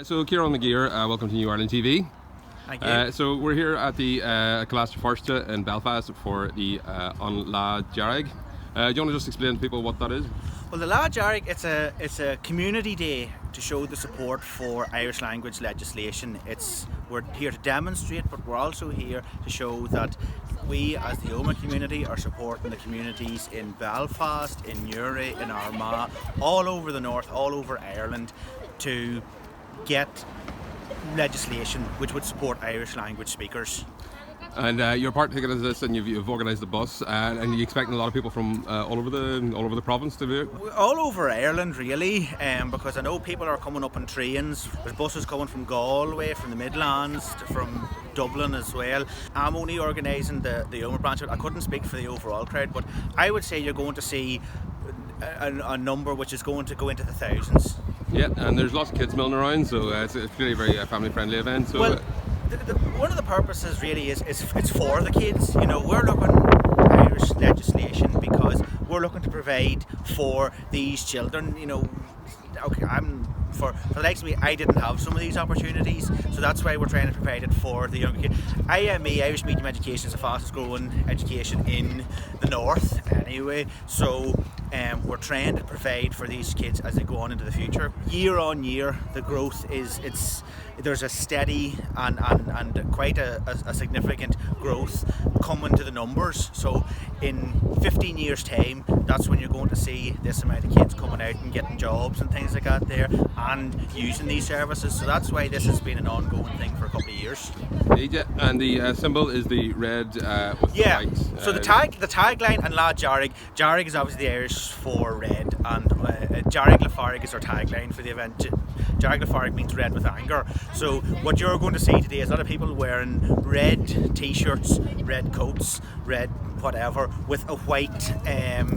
So Kieran McGeer, welcome to New Ireland TV. Thank you. So we're here at the Colasta Forsta in Belfast for the On La Dearg. Do you want to just explain to people what that is? Well, the La Dearg, it's a community day to show the support for Irish language legislation. We're here to demonstrate, but we're also here to show that we as the Oma community are supporting the communities in Belfast, in Newry, in Armagh, all over the north, all over Ireland, to get legislation which would support Irish language speakers. And you're participating in this, and you've organised the bus, and you're expecting a lot of people from all over the province to do it. All over Ireland, really, because I know people are coming up on trains. There's buses coming from Galway, from the Midlands, from Dublin as well. I'm only organising the Oma branch. I couldn't speak for the overall crowd, but I would say you're going to see a number which is going to go into the thousands. Yeah, and there's lots of kids milling around, so it's really a very family-friendly event. So. Well, one of the purposes really is it's for the kids. You know, we're looking at Irish legislation because we're looking to provide for these children. You know, okay, for the likes of me, I didn't have some of these opportunities, so that's why we're trying to provide it for the younger kids. IME, Irish Medium Education, is the fastest growing education in the north anyway, so we're trying to provide for these kids as they go on into the future. Year on year, the growth there's a steady and quite a significant growth coming to the numbers. So in 15 years time, that's when you're going to see this amount of kids coming out and getting jobs and things like that there and using these services. So that's why this has been an ongoing thing for a couple of years. And the symbol is the red with the white. So the tagline and La Dearg is obviously the Irish for red, and Dearg Le Farag is our tagline for the event. Dearg Le Farag means red with anger. So what you're going to see today is a lot of people wearing red t-shirts, red coats, red whatever, with a white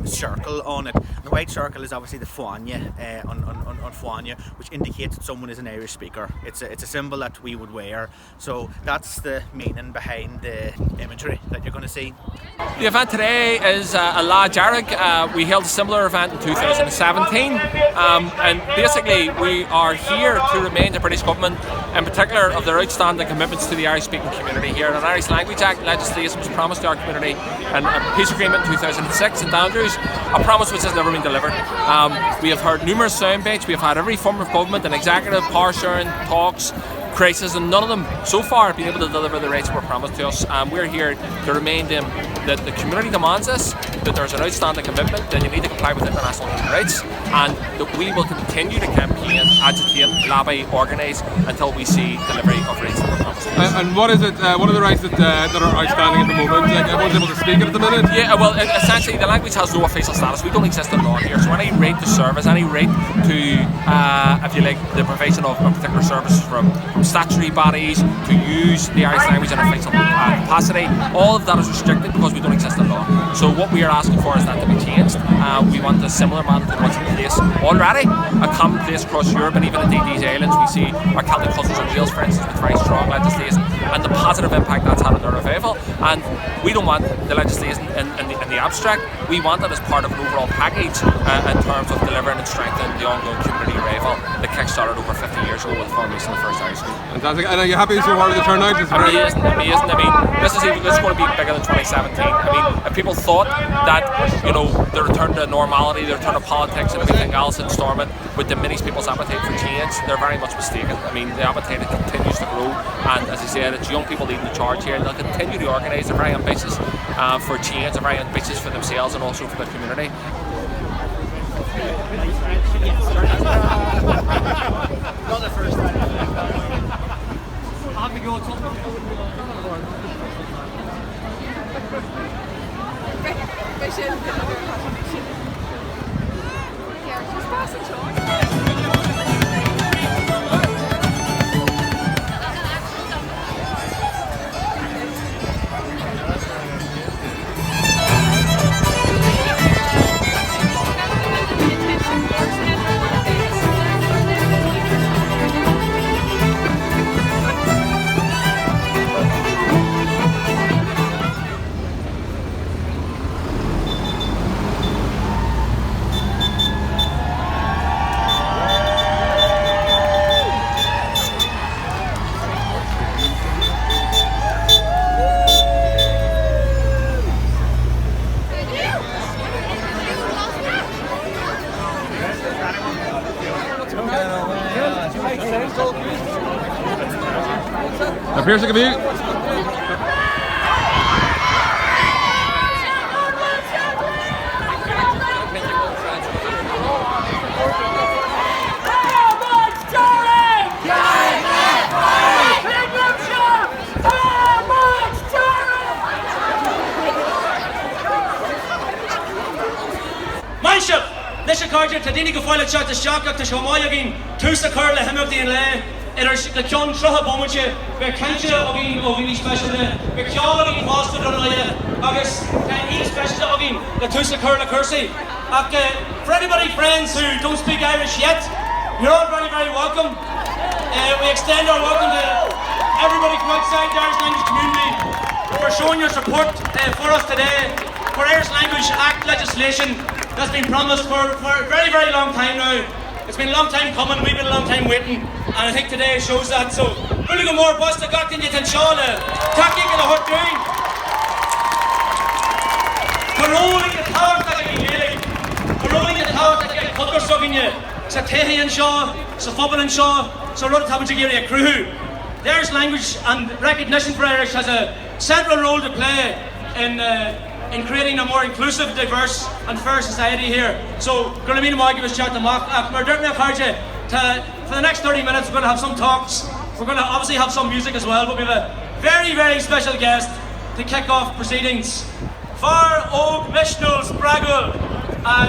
circle on it. The white circle is obviously the fáinne on fáinne, which indicates that someone is an Irish speaker. It's a symbol that we would wear. So that's the meaning behind the imagery that you're going to see. The event today is a La Dearg. We held a similar event in 2017, and basically we are here to remind the British government, in particular, of their outstanding commitments to the Irish-speaking community here. An Irish Language Act legislation was promised to our community, and a peace agreement in 2006 in Andrews, a promise which has never been delivered. We have heard numerous sound bites. We have had every form of government and executive power sharing talks, crisis, and none of them so far have been able to deliver the rights that were promised to us. We're here to remind them that the community demands this, that there's an outstanding commitment, that you need to comply with international human rights, and that we will continue to campaign, agitate, lobby, organise until we see delivery of rights that were promised to us. And what is it? What are the rights that are outstanding at the moment? Like, everyone's able to speak at the minute? Yeah, well, essentially the language has no official status. We don't exist in law here, so any right to service, any right to, if you like, the provision of particular services from statutory bodies, to use the Irish language in official capacity, all of that is restricted because we don't exist in law. So what we are asking for is that to be changed. We want a similar model to what's in place already, a common place across Europe, and even indeed these islands. We see our Celtic cousins in Wales, for instance, with very strong legislation and the positive impact that's had on their revival. And we don't want the legislation in the abstract. We want it as part of an overall package in terms of delivering and strengthening the ongoing community revival that kick-started over 50 years ago with the formation of the first Irish school. Fantastic. And are you happy so far with the turnout? It's amazing. I mean, this is going to be bigger than 2017. I mean, if people thought that, you know, the return to normality, the return to politics and everything else in Stormont would diminish people's appetite for change, they're very much mistaken. I mean, the appetite continues to grow, and as I said, it's young people leading the charge here, and they'll continue to organise. They're very ambitious for change, they're very ambitious for themselves and also for the community. Not the first time. Pierce give you. Manship, leis an cardide tá daoine go fáile teach isteach tá seomáile gin túsa chur le himachtaí le idir le ceann trotha bomaite be cante ó gin specialte be ceála gin másta don le agus í specialte ó gin le túsa chur le cursaí ach for anybody friends who don't speak Irish yet, you're all very, very welcome. We extend our welcome to everybody from outside the Irish language community for showing your support for us today for Irish Language Act legislation that's been promised for a very, very long time now. It's been a long time coming, we've been a long time waiting, and I think today shows that. So, really go more bust the got in you tan Shauna, tacking in the hot doing. Paroling the talk that I gaeilge, paroling the talk that I culture sucking you. Sa tehi and Shaw, sa fubble and Shaw, so run tabu jigiri a crew. The Irish language and recognition for Irish has a central role to play in creating a more inclusive, diverse and fair society here. So, going to mean to give us chat to Mark. For the next 30 minutes, we're going to have some talks. We're going to obviously have some music as well, but we have a very, very special guest to kick off proceedings. Far Og Mishnals Bragul,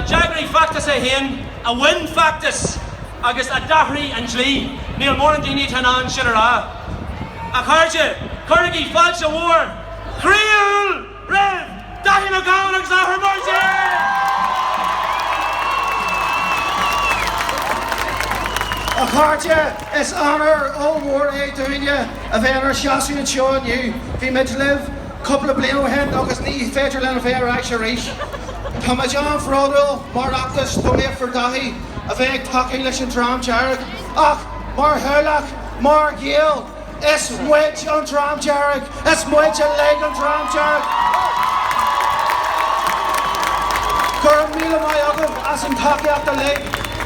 Jaggery Factus a Hain, a Win Factus, August a Dahri and Jlee, Neil Morandini Tanan Shirra. A Karja, Kurgi Falcha War, Creole, Red. Dahi McGowan and Zahra Marzi! A Cartia, it's honour, all war aid doing you, a very shassi and showing you, fi mid live, couple of blue hen, August knee, federal and fair actually reach. Tamajan Frodo, Mar Actus, Tony for Dahi, a very talking listen Tram Jarek, Ach, Mar Herlach, Mar Gaeilge, it's wedge on Tram Jarek, it's wedge and leg on Tram Jarek. Current Mila my agam as in Taki after leg,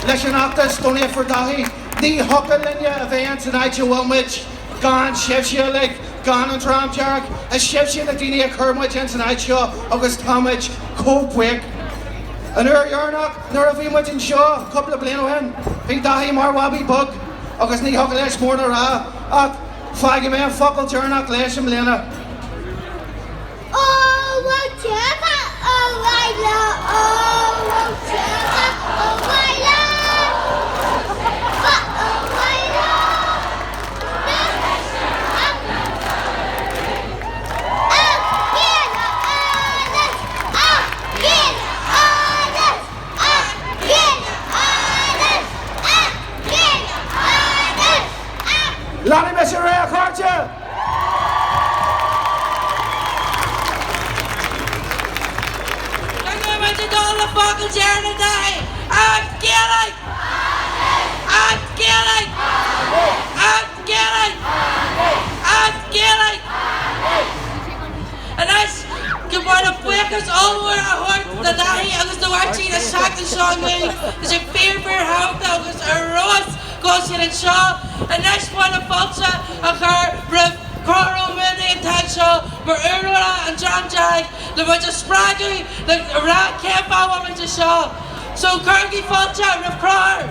Leshan after Stony for Dahi, the Huckle in your event tonight you will which gone Shevshia leg, gone on Tram Jarek, a Shevshia the Dini Kermit and tonight show, August Tomich, Cope Wick. And Yarnock, Nuravim in Shaw, couple of Blano hen, Big Dahi Marwabi Bug, August Ni Hucklesh Mornara, Faggy man, Fuckle Jarnock, Lesham Lena. Oh, what you oh, I love, oh, what you oh, I love, oh, I Lonnie Messeria, Cartia! All the buckles here today. I'm gaeilge. I'm gaeilge. I'm gaeilge. I'm gaeilge. And that's good morning, Quakers all over our heart today. I was the watching a second song me. There's a fair hound that was a rose goes in and shaw. And that's one of Fulsa and her Carl Mini and Tanshaw, Marura and John Jack, there was a spraggy, the rat can't follow me to show. So Kirky Fulcha, Riff Crower.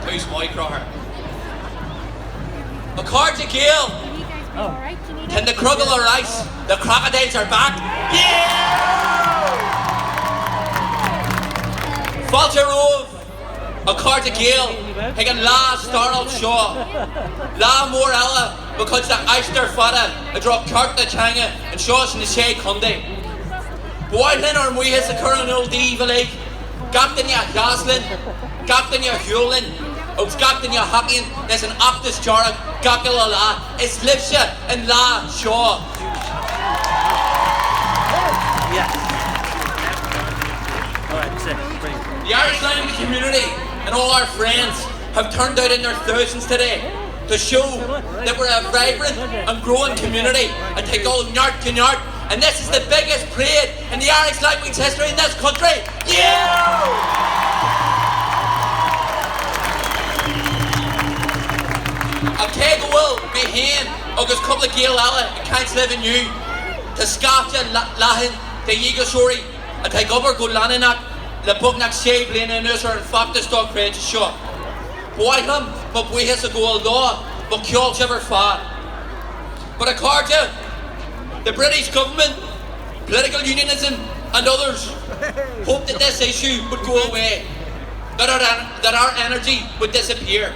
Who's my Crower? A Carty Gaeilge. Can the Cruggle or Rice? The crocodiles are back. Yeah! Falter Rove, a Carty Gaeilge, he can la Starl Shaw, la more Ella, because the Eister Fada, a drop Kurt the Changa, and Shaws in the Shea Kunde. Boy, then our we has the current old evil egg, Captain ya Yaslin, Captain ya Hewlin, Oaks Captain ya Hockin, there's an Optus Jarek, Gakala la, it's Lipsha and la Shaw. The Irish language community and all our friends have turned out in their thousands today to show that we're a vibrant and growing community and take all nyart to nyart And this is the biggest parade in the Irish language history in this country. Yeah! A keg will be hen, agus couple of gaeilge and can't live in you. To scafja lahin, the Yigashori, and take over go laninak, the bugnak shave lane and nurser and fuck the stock credit shot. Boy him, but we has to go a law, but kill ever far. But according to the British government, political unionism, and others hope that this issue would go away, that our energy would disappear,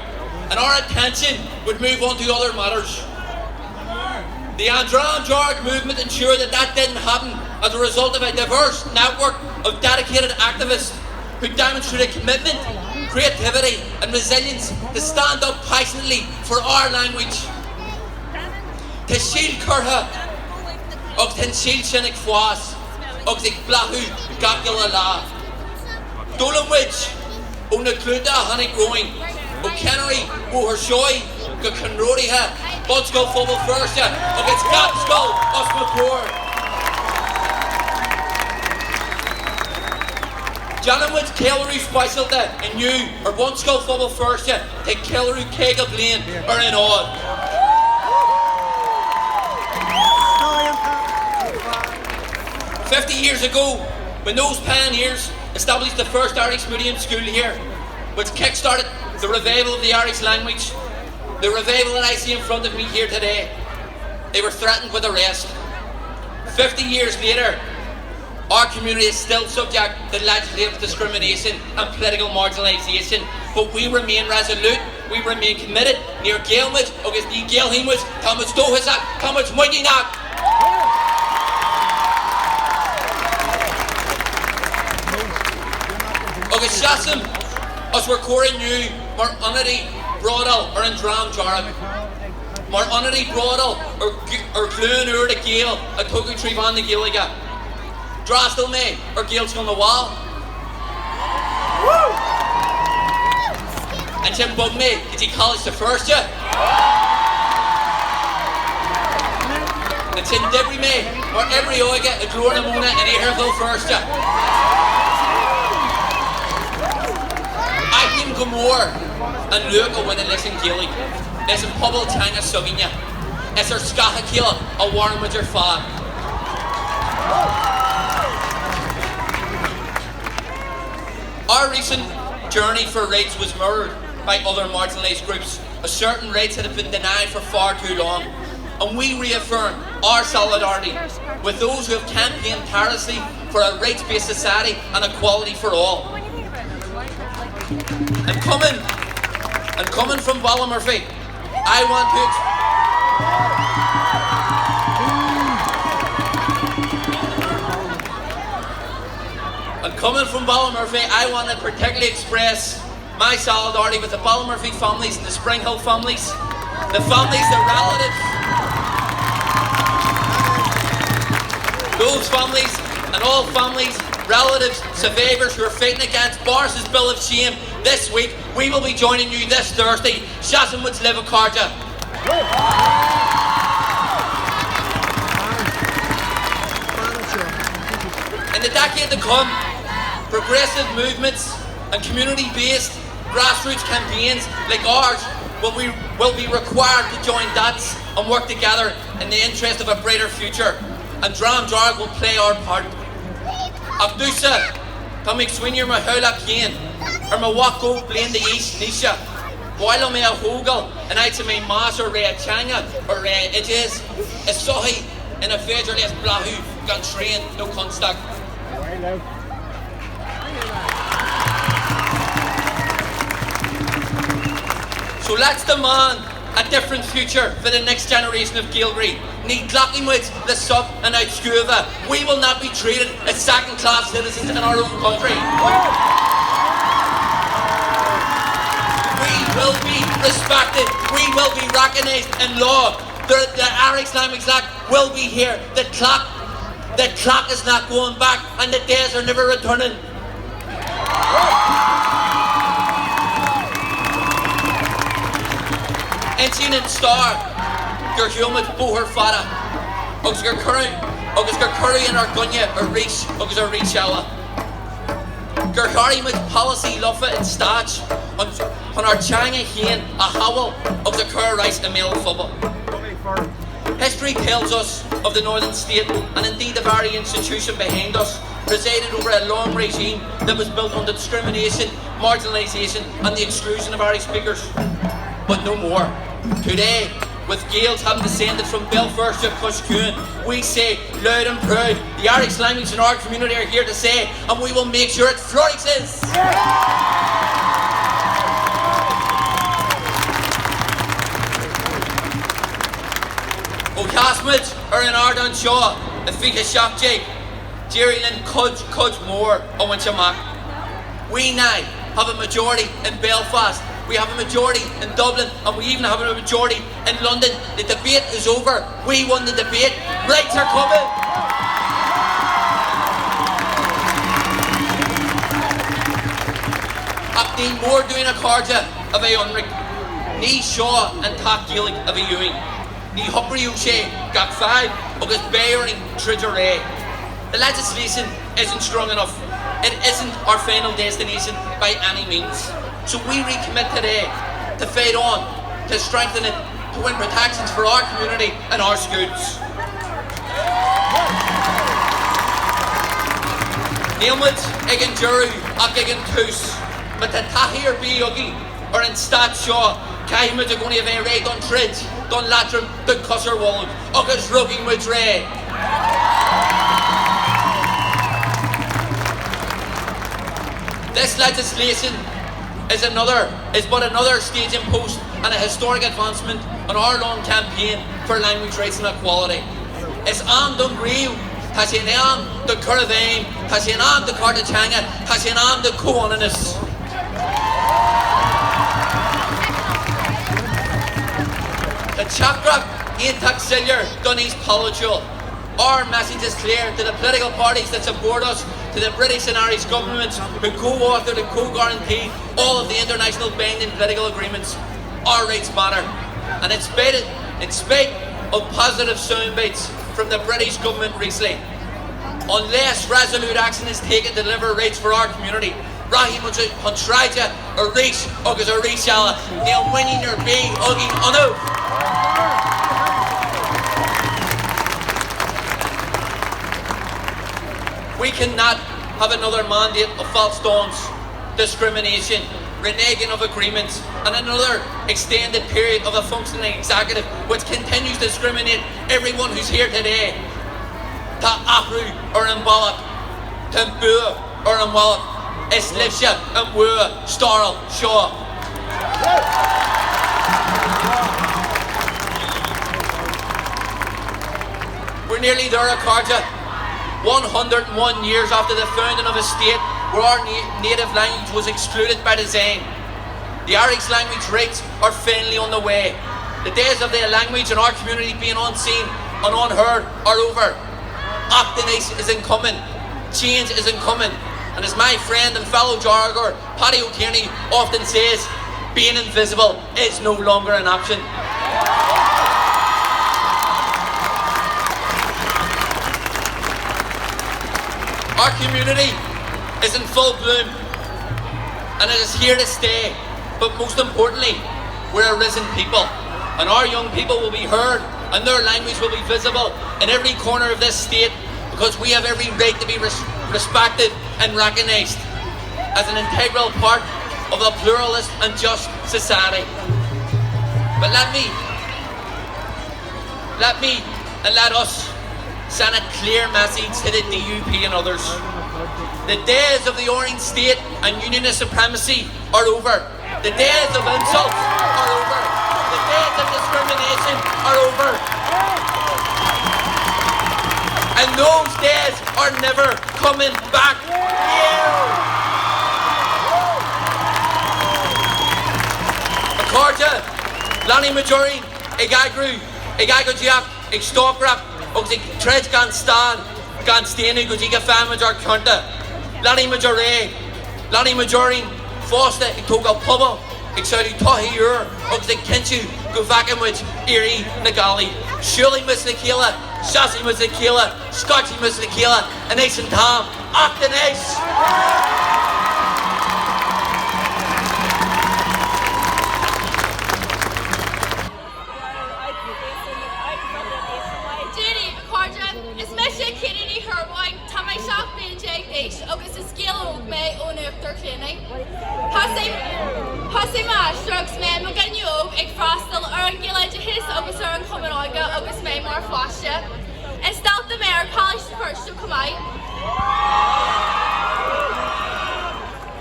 and our attention would move on to other matters. The Dearg movement ensured that that didn't happen as a result of a diverse network of dedicated activists who demonstrated commitment, creativity, and resilience to stand up passionately for our language. To shield curha, og ten shield sinnig fwas, og the blahu gaeilge la. Dolan which, on the cluda honey growing, og Kennery, wo her shoy, go conrodi ha, Bonsko football first, og it's got skull, Oscar Core. Janowitz Kellery special that, and you, or Bonsko football first, take Kellery keg of lane, or in odd. 50 years ago, when those pioneers established the first Irish medium school here, which kick-started the revival of the Irish language, the revival that I see in front of me here today, they were threatened with arrest. 50 years later, our community is still subject to legislative discrimination and political marginalisation, but we remain resolute, we remain committed, near gaeilge, agus ní gaeilhimid, tá muid dóthasach, tá muid muiginach. Agus Shasam, as we're coring you, mar onity brodal or in Dram Jarag. Mar onity brodal or gluen ur the gael, a toku tree van the gaeilge. Drastel me, or gael's on the wall. And Tim bug me, did he college the first ya? And Tim debris me, or every oiga, a glorna mona, and he heard go first ya. I think go more and look at when I listen gaeilge. Listen pobble tanga suginya. Is there skaha killa a warm with your fa? Our recent journey for rights was mirrored by other marginalised groups. A certain rights that have been denied for far too long. And we reaffirm our solidarity with those who have campaigned tirelessly for a rights-based society and equality for all. And coming from Ballymurphy, I want to particularly express my solidarity with the Ballymurphy families and the Springhill families, the families, the relatives, those families and all families, relatives, survivors who are fighting against Boris's Bill of Shame. This week, we will be joining you this Thursday. Shasam would live a carta. In the decade to come, progressive movements and community-based grassroots campaigns like ours will be required to join dots and work together in the interest of a brighter future. And Dram Jarg will play our part. Agdusa, come swinyer my hula keen, or my wako blame the east nisha. Boilo me a hogel, and I to me mas or rea changa, or rea edges. A sohi in a federalist blahu, gun train, no constact. So let's demand a different future for the next generation of gaeilge. Need Glockenwoods, the sub and outscuva. We will not be treated as second-class citizens in our own country. We will be respected. We will be recognised in law. The Irish Language Act will be here. The clock is not going back, and the days are never returning. Ensign and Star, your humid boher fada, Oxger current, agus gur curry in our gunja or reach agus our reach ella. Gur harry mit policy luffa and stach on our changa hien a howl agus a cur rice and meal football. History tells us of the northern state and indeed the very institution behind us presided over a long regime that was built on the discrimination, marginalisation and the exclusion of Irish speakers. But no more. Today, with gaels having descended from Belfast to Cushcoon, we say loud and proud, the Irish language in our community are here to stay and we will make sure it flourishes. O'Casmid are in Arden Shaw, a Fika Shopjake, Jerryland Cudge Moore, Owen Shamak. We now have a majority in Belfast, we have a majority in Dublin, and we even have a majority in London. The debate is over. We won the debate. Rights are coming. Abdeen Moore doing a carja of a unrick. Ní Shaw and Tak gaeilge of a Ewing. Ní Hupri O'Shea got 5 because Bayering Tridgeray. The legislation isn't strong enough. It isn't our final destination by any means. So we recommit today to fight on, to strengthen it, to win protections for our community and our schools. Neilmid, Igan Juru, ac Igan Toos, but the Tahir B. Uggy, or in Stat Shaw, Caimid are going to have a raid on Tridge, Don Latram, the Cusser Wall, August Rugging with Ray. This legislation is but another staging post and a historic advancement on our long campaign for language rights and equality. It's am dun grieve, has an am the Curvane, has an am the Cartachanga, has an am the Coananis. The Chakra ain't taxillier Dunny's Politual. Our message is clear to the political parties that support us, to the British and Irish governments who co-authored and co-guarantee all of the international binding political agreements. Our rights matter. And in spite of positive soundbites from the British government recently, unless resolute action is taken to deliver rights for our community, Rahim Huntraja, or Reach, Ugas or Reachala, they'll winning your big ugly unu. We cannot have another mandate of false dawns, discrimination, reneging of agreements, and another extended period of a functioning executive which continues to discriminate everyone who's here today. Ta Ahru or Mbalak, Ta Bua or Mbalak, Islifsha and Wua, Starl, Shaw. We're nearly there, Carja. 101 years after the founding of a state where our native language was excluded by design. The Irish language rights are finally on the way. The days of the language in our community being unseen and unheard are over. Actination is incoming. Change is incoming. And as my friend and fellow jargon, Paddy O'Kearney, often says, being invisible is no longer an option. Our community is in full bloom and it is here to stay, but most importantly, we're a risen people and our young people will be heard and their language will be visible in every corner of this state because we have every right to be respected and recognised as an integral part of a pluralist and just society. But let us send a clear message to the DUP and others. The days of the Orange State and Unionist supremacy are over. The days of insults are over. The days of discrimination are over. And those days are never coming back here. Accordia, Lanny Majori, Igagru, Igagojiak, Igstokrak, Ogs ik tred gan stan, gan stenu gos ik a famage ar cunta. Lanny Majore, Lanny Majoring, Foster, ik tog al pubble, ag saoú taithí úr agus ag cinú go bhfacam muid irí na gálaí. Siúlaí mus na chéile, seasaí mus na chéile, scoirtí mus na chéile, an éis an tám, ach den éis! Agus is scéal mé ó nuachtar clínig. Hasí más drugs mé mo ganniuog ag freastal ar an gaeilge his agus ar an cumanóga agus mé mar flaiste. Is stalta mé ar cáis firstú cumáid.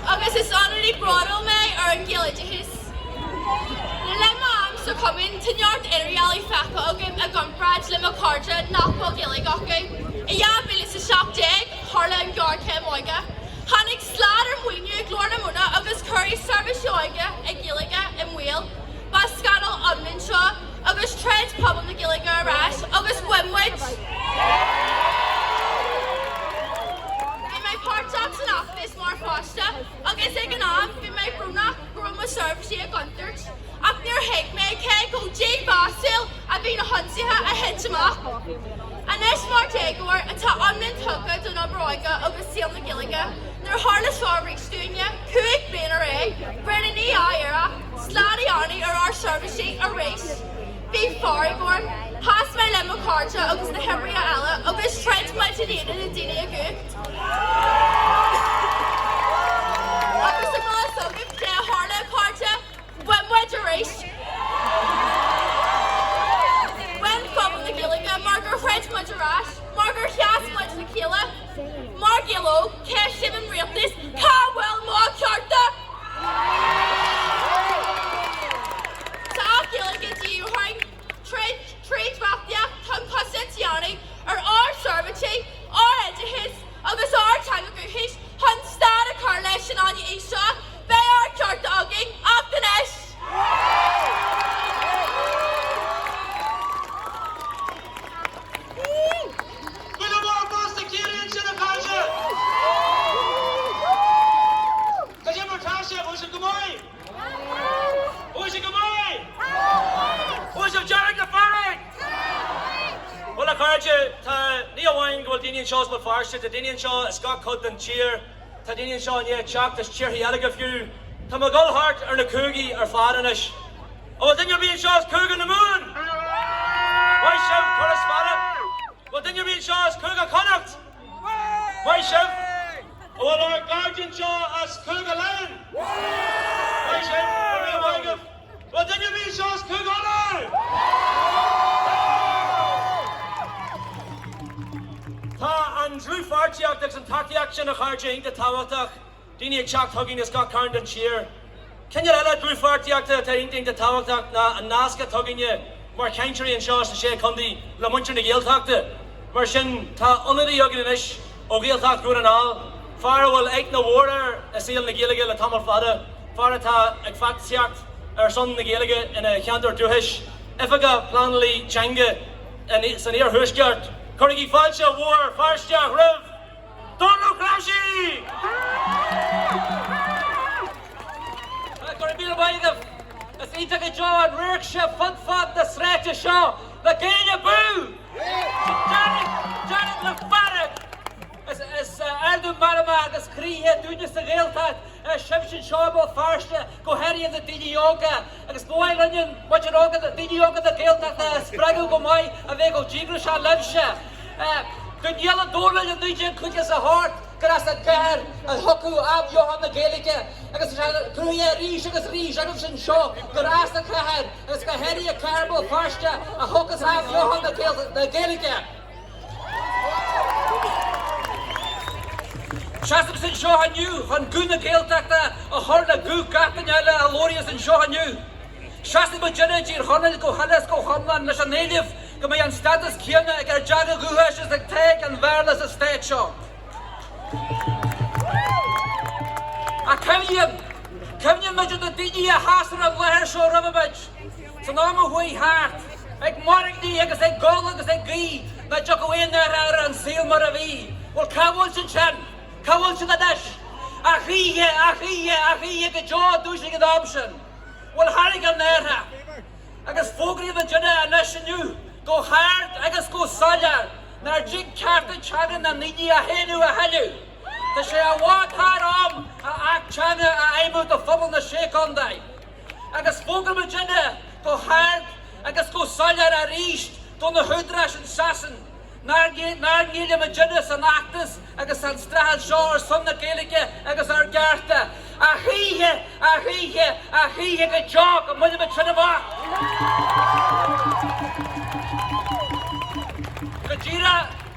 Agus is honorí brodal mé ar an gaeilge his. Le mám so cumin tinneart irialí fecha agam a gumprad le mo cardra nachbal gaeilge agam. Ja, wil is een shop dig, Harla en Garke moiga. Hannig slader muinju glorna muna agus curry service yoiga e gilliga en wheel. Bas scandal unminshaw, agus trends pub the gilliga rash, agus wimwich. In my part jobs and office more fosta, agus egan off, in my bruna, gruma service a guntert. Up near Hake me cake, go J Basil, I've been a huntsiha a head to mock. An is mar tegor atá amlinn tuga don obroiga agus síl na gilliga. Nar harlas fá rístúine, cuaig blian ar brenn ní áira, sládi ani ar our servicey a race. Bhí farigorn, has me le macarja agus na hebria ela agus trent mai tinida na dini a gucht. Agus a glas ogim de harla carja, when went a race. Margaret French Madras, Margaret Yas Mudge Nikila, Margillo, Cash Seven Realties, Carwell Markarta. Takila get you hang, trade Rathia, Tongue or our servity, our edges, August our Tangaguhish, Hunt Stad a Carnation on the Isha, they are chart dogging, up the Nesh. Well, Carja, Nia Wine, Goldinian Shaw's my first, the Dinian Shaw, a Scott Cut and Cheer, the Dinian Shaw, yeah, Chuck, the Cheer, he had a few, Tama Gullhart, or the Coogie, or Fadanish. Oh, then you're being Shaw's Coog on the moon! Why, Chef, Chorus Fada? Well, then you're being Shaw's Coog of Connacht! Why, Chef? Oh, well, our Guardian Shaw as Coog of Land! Why, Chef? Well, then you're being Shaw's Coog on Land! Tá an drú fartiach agus an takeíach sin a charge inta táhachtach, daoine ag seach tugging is gach cairn den siar. Cinnear eile drú fartiachta tá inta táhachtach na an nasca tugging mar ceinteirí an seo sa sé chundaí le muintir na géalteachta. Mar sin tá ionadaí agin inis ó géalteacht grún an áil. Fara bhfuil ag na mhór a síl na géalaige le tamal fada. Fara tá ag factseacht ar son na géalaige ina cheantar dúthis. Ifaga planalaí teanga san éar thuisceart. Corrigi Falcha War, Farstja, Riv, Donald Crouchy! Corribila Baidov, as Itaka John, Rirksha, Funfat, the Sreta Shaw, the Gaeilge Boo! Janet Lefarik, as Ardum Maramag, as Kriya, Dunis the Gaeltat, as Shemshin Shawbo, Farstja, Goheri and the Dini Yoga, as Boy Lunion, Wajaroga, the Dini Yoga, the Gaeltat, the Spragu Gomai, and they go Jigrisha Levsha. Good yellow donor and the could as a heart, grass and car, and Hoku Ab Johan the Gaeilge, as Kruya Rish, as Rish, Adamson Shaw, grass and car, as Kaheri a Carbo, Farstja, and Hokus Ab Johan the Gaeilge. Shastamson Shaw and you, Van Guna Gaeltacta, a Horna Goo Gatanella, Alorius and Shaw and you. Shastam Jenny, Honel go Hannes go Honman, Nasha native. Come on, status Kiana, I got a Jaga Guhash as a take and Verlas a state show. I come you measure the Didi Hassan of Lair Show Rubberbatch. So now I'm away heart. Like Morrick, I can say Gold, I can say Gee, that Jocko in there and Seal Maravi. Well, Cowulch and Chan, Cowulch and the Dash. Ahiye, the jaw douching adoption. well Harrigan there. Agus Fogri the Jada and Nashinu, go hard, agus go Saja, Narjig Carta Chagan and Nidi a Henu a Halu. The Shea Wat Haram, a Akchana, a Aimu the Fubble the Shake on Day. Agus Fogri the Jada, go hard, agus go Saja a Richt, Don the Hudrash and Sasson. Nargile Majidus and Actus, agus an Strahal Shaw, son the gaeilge, agus our Garta. A hihe, good job, and with a bit of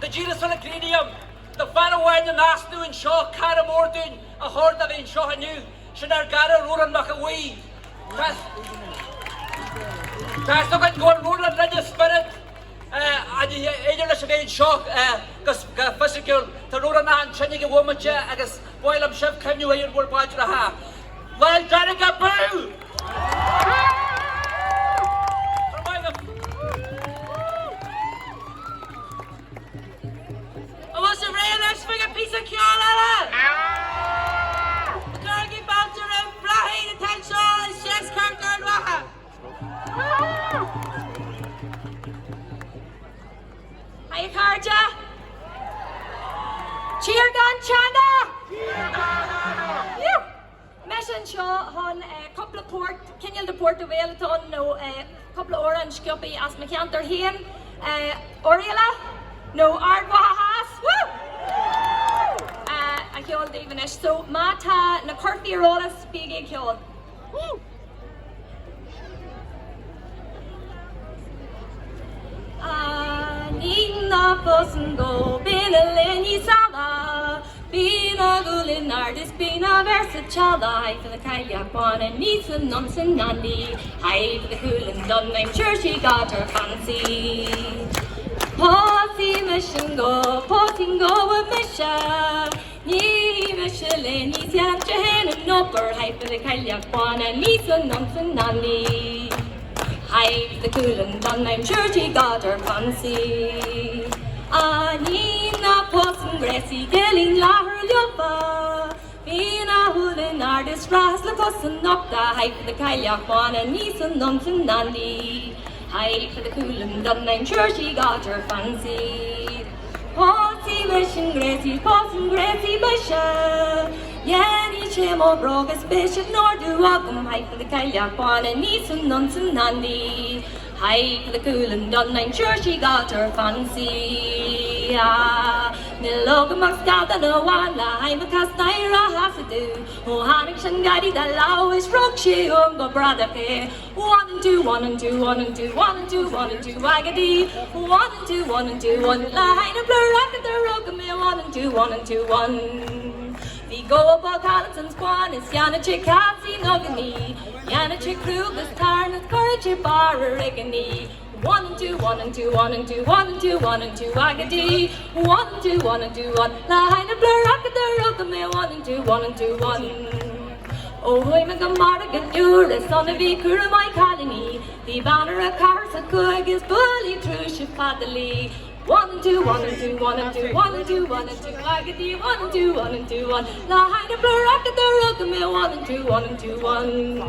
the Gira son of Gredium, the Fana Wine and Asnu and Shaw, Caramordun, a horde of in Shaw New, Shinargara, Roran Macawee. That's not going to go on Roland, let the spirit. And the English again shock, because physical, the Roran and Chinning a woman, I guess, while I'm chef, can you hear what part to the half? Well, Danica Boo! I was a real nice figure piece of Kiala. Dorgy Bouncer and Flahy, the Ten Shaw, and Shakes Carter and Waha. Hiya, Karja. Cheer Don Chanda. Mission Shaw on a couple of port, Kenyan the Port of Waleton, no, a couple of orange guppy as McCanter here. Oriela, no Ardwahas. Woo! I killed Davenish. So Mata na Curfew Rollis big killed. Woo! Nina Fosengo, Bina Lenny Sala, Bina Gulinardis, Bina Versachala, for the kayak one and needs some nonsense nanny. Hi for the cool and done, I'm sure she got her fancy. Possy Mishingo, Possingo, Misha, Ni Michelin, Yan Jahan and Noper, hi for the kayak one and needs some nonsense nanny. Hi, the cool and done, I'm sure she got her fancy. Nina Posson Gracie, Gelling La her Lyopa. Mina Hulin artist, Rasla Posson Nocta, hi for the kayak one and Nisan Nonsen Nandy. Hi for the cool and done, I'm sure she got her fancy. Possy Mission Gracie, Posson Gracie Bisha. Yanni Chemo Brogus Bishop nor do welcome high for the kayak one and needs some nonsense nandy. High for the cool and done, I'm sure she got her fancy. Nilogamak Gata no one I'm a cast naira has to do. Oh Hanik Shangadi the law is rock she go brother pay. 1 and 2, 1 and 2, 1 and 2, 1 and 2, 1 and 2, Wagadi. 1 and 2, 1 and 2, 1 line of blur rocket the rock me 1 and 2, 1 and 2, 1. We go about Allison's Swan, it's Yana Chikatsi Nogani. Yana Chikrugas Tarn, it's Courage Bar Rigani. 1 and 2, 1 and 2, 1 and 2, 1 and 2, 1 and 2, Agadi. 1 and 2, 1 and 2, 1. Line of blur rocket the rock me 1 and 2, 1 and 2, 1. Oh, I'm a Gamarga, you're the son of Ikura, my colony. The banner of cars, a cook is bully true, she padly. 1 and 2, 1 and 2, 1 and 2, 1 and 2, 1 and 2, Agadi, 1 and 2, 1 and 2, 1. La Hina Blur Rocket the Rockame, 1 and 2, 1 and 2, 1.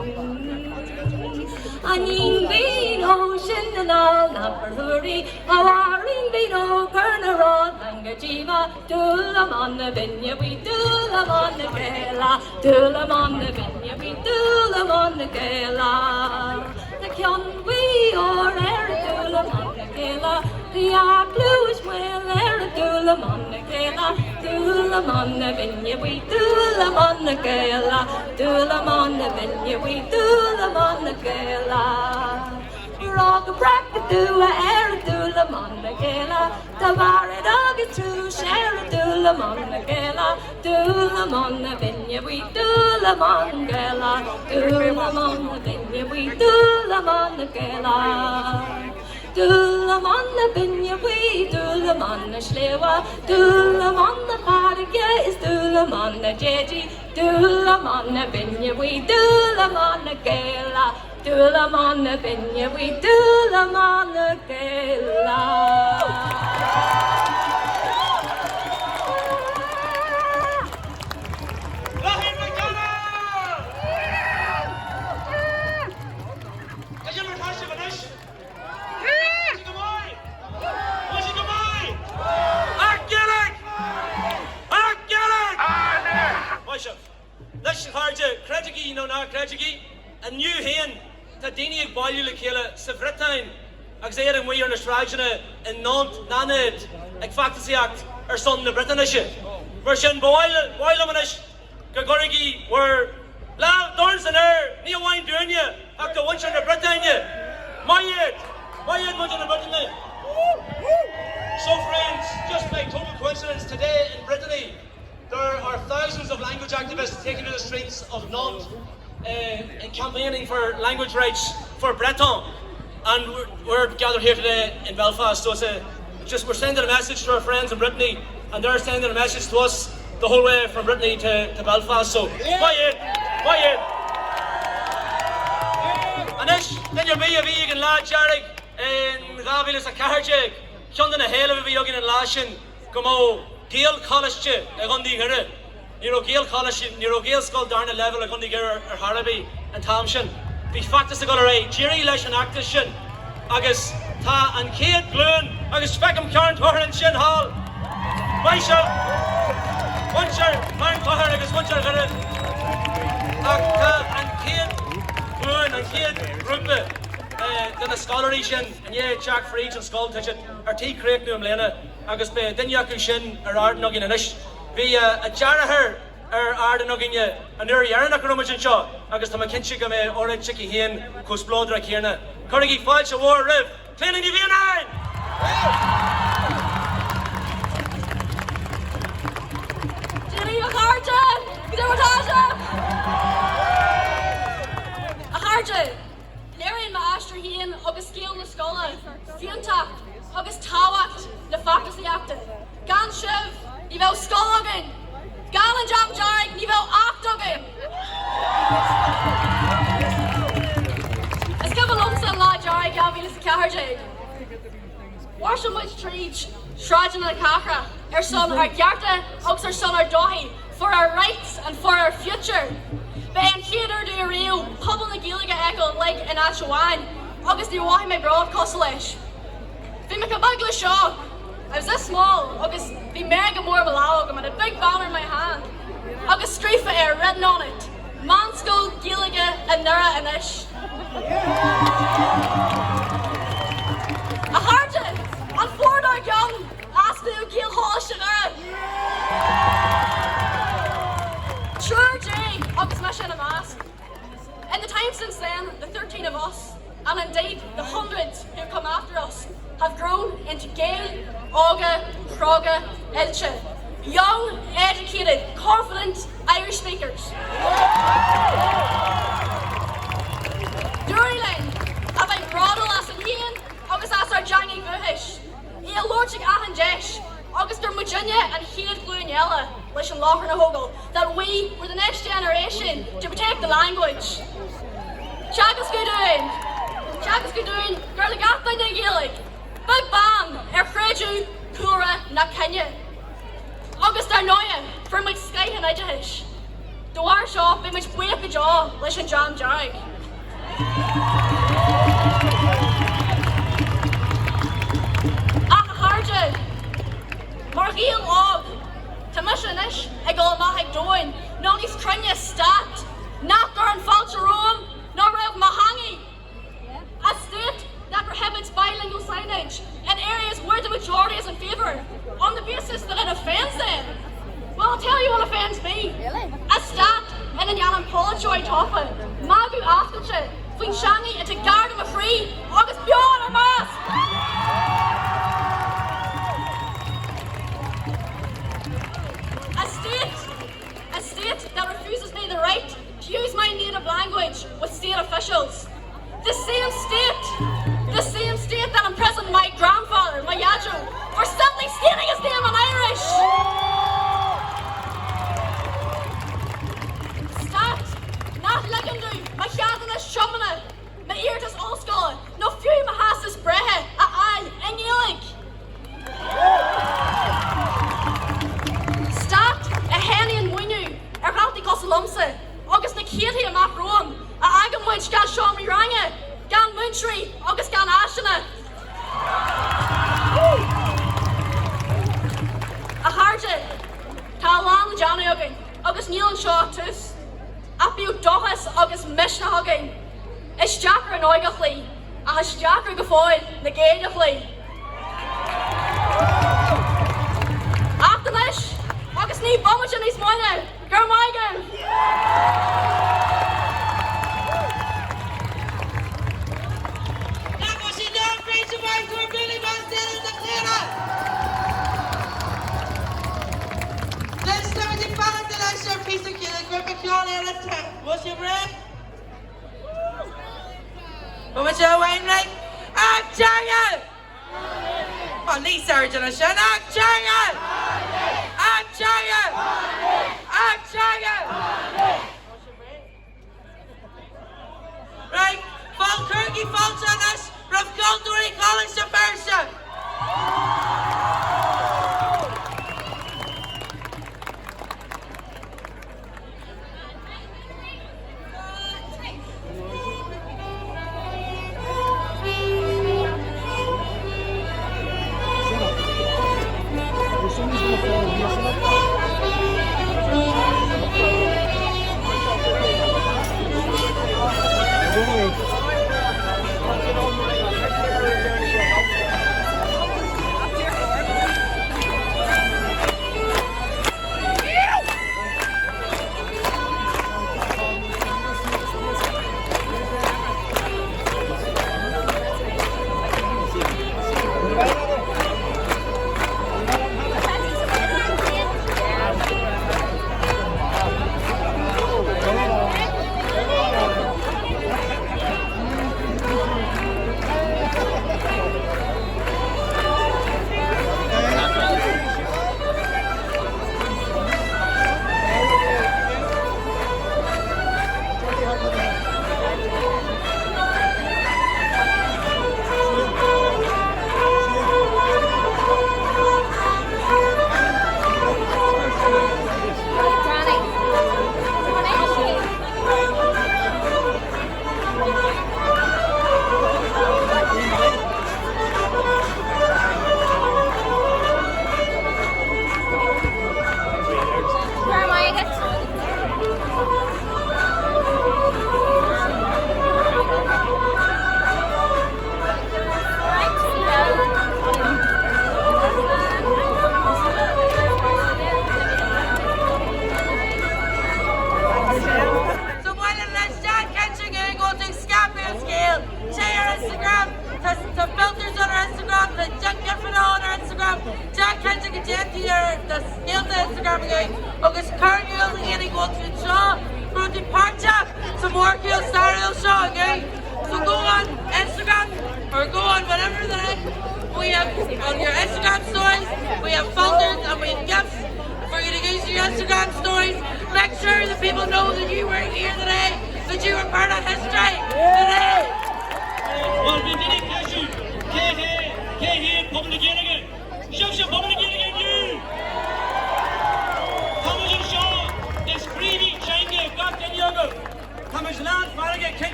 Aning Bean Ocean and all, not for hurry. Awaring Bean O, Kerner, Angajiva, Dulam on the Binya, we Dulam on the Gala, Dulam on the Binya, we Dulam on the Gala. The Kyon we or Eridulam on the Gala. The bluish well, Eridulam on the Gala, Dulam on the Binya, we Dulam on the Gala, Dulam on the Binya, we Dulam on the Gala. Rock a bracket do a Eridulam on the Gala, Tavara dog is true, Sheridulam on the Gala, Dulam on the Binya, we Dulam on the Gala, Dulam on the Binya, we Dulam on the Gala. Dulam on the Binya, we Dulam on the Shlewa, Dulam on the Parga is Dulam on the Jeji, Dulam on the Binya, we Dulam on the Gala, Dulam on the Binya, we Dulam on the Gala. gaeilge a new hen ta dini ag boilu le chéile sa Britain ag zéir an muir na straigena in Nantes nanad ag factasiacht son na Britainise. Mar sin boil amanis go gorigi were la dorns an ní wine dunya ag go winter na Britannia. Mayed winter na Britannia. So friends, just by total coincidence, today in Brittany there are thousands of language activists taking to the streets of Nantes and campaigning for language rights for Breton, and we're gathered here today in Belfast. So it's we're sending a message to our friends in Brittany, and they're sending a message to us the whole way from Brittany to Belfast. So quiet. And then you'll be a vegan lad, Dearg in gaeilge a gaeilge. Chundan a hell of a vegan in Lashin, como gaeilge college a gundi gere. Gaeilge college, gaeilge school darna level a gundi gere Harraby and Thompson. Be factus a gulleray, Jerry lesh an actishin, agus ta and Kate Gloon, agus speckum Karen Torr and Shin Hall. Maisha, one share, Karen Torr, agus one share gere. And Kate Gloon and Kate Rugby. Den a scholarly sin, and yeah, Jack for each and skull touch it, or tea creek new Lena, agus be Dinyaku shin, or Ardenugin and Ish, be a Jaraher, or Ardenugin, and there Yarnak Rumage and Shaw, agus to McKinchigame, or a chicky hen, whose blood like here. Corrigi fights a war riv, cleaning the V9! Jenny Macarta! Get over Tasha! Larian ma astra hien, agus scale na scola, fiantacht, agus tawacht, le factasiachte. Gan shiv, ni vel scologin. Gan and jam Dearg, ni vel actogin. Es gab a lumsan la Dearg, gaeilge a gaeilge. Warsha much treach, Shrajan na cachra, son our garta, agus son our dohi, for our rights and for our future. Ben theater do real, pubble na gaeilge echo like in Ashwan, August the wahi my broad costleish. Fi me cabagla shaw. I was this small, August be mega more malawg, and a big banner in my hand. August streafa air written on it. Mansko, gaeilge, and Nura and Ish. A harden, and Ford our young, ask the Gael Hall Shanara. Sure, Jay, August mission a mask. In the time since then, the 13 of us, and indeed the hundreds who come after us, have grown into Gael, Aga, Praga, Ilche. Young, educated, confident Irish speakers. During have I brought a lesson here, August as our Jangi Buhish. A Lordship Ahanjesh, August der Virginia and Head Glunyella, Lishan Locher na Hogel, that we were the next generation to protect the language. Chagas Gudoin, Garligatha na Gaelic, Big Bang, Freju, Kura, na Kenya. August our Noya, from which Sky and Ijahish. The war shop, in which Wake the Jaw, Lishan Jam Dearg. Harjad, Margil Og, Tamishanish, Egol Mahik Doin, Nonis Krinya Stat, Nakar and Falcherom, Norev Mahangi. A state that prohibits bilingual signage in areas where the majority is in favour, on the basis that it offends them. Well, I'll tell you what offends me. Really? A stat in an Yalan Polichoy Topa, Magu Afterche, Fwin Shangi into Garden of Free, August Bjorn or Mask. A state that refuses me the right to use my native language with state officials. The same state that imprisoned my grandfather, my Yajo, for simply stating his name in Irish. Stat, not Legendu, my Shadana Shovana, my Eartas Allscola, no few agus misnagin. Is Jackar an oigachlí, agus Jackar go fáil na gaeilge. After this, agus ní bommage in his moine, gur maigan. That was the damn preacher boy who really was dead in the clearer. Let's start with the balance that I share piece of killing with the clown here at 10. What's your bread? What was your wine like? I'm Jagged! Oh, Lee Sergeant, I'm Jagged! I'm Jagged! I'm Jagged! Right, Falkirky falls on us from Goldbury College to Berkshire.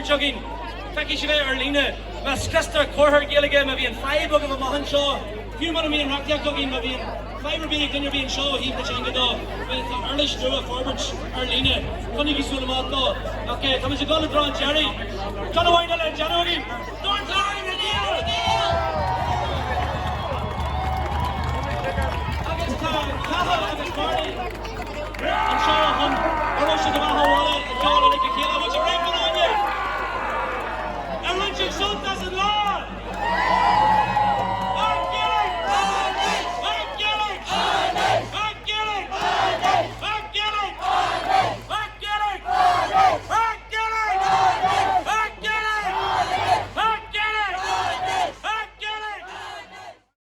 Chugging, Becky Shive Erlina, Mascaster, Corher Gaeilge, maybe in 5 of a Mahan Shaw, few more me in Rockjack Dugging, maybe in 5 being can you be in Shaw, he the Changa dog, with the early Stua, Forward Erlina, Connie Sulamato, okay, come as a goal drawn, Jerry, John Windle and January, don't die in the deal! Against Cahill and his party.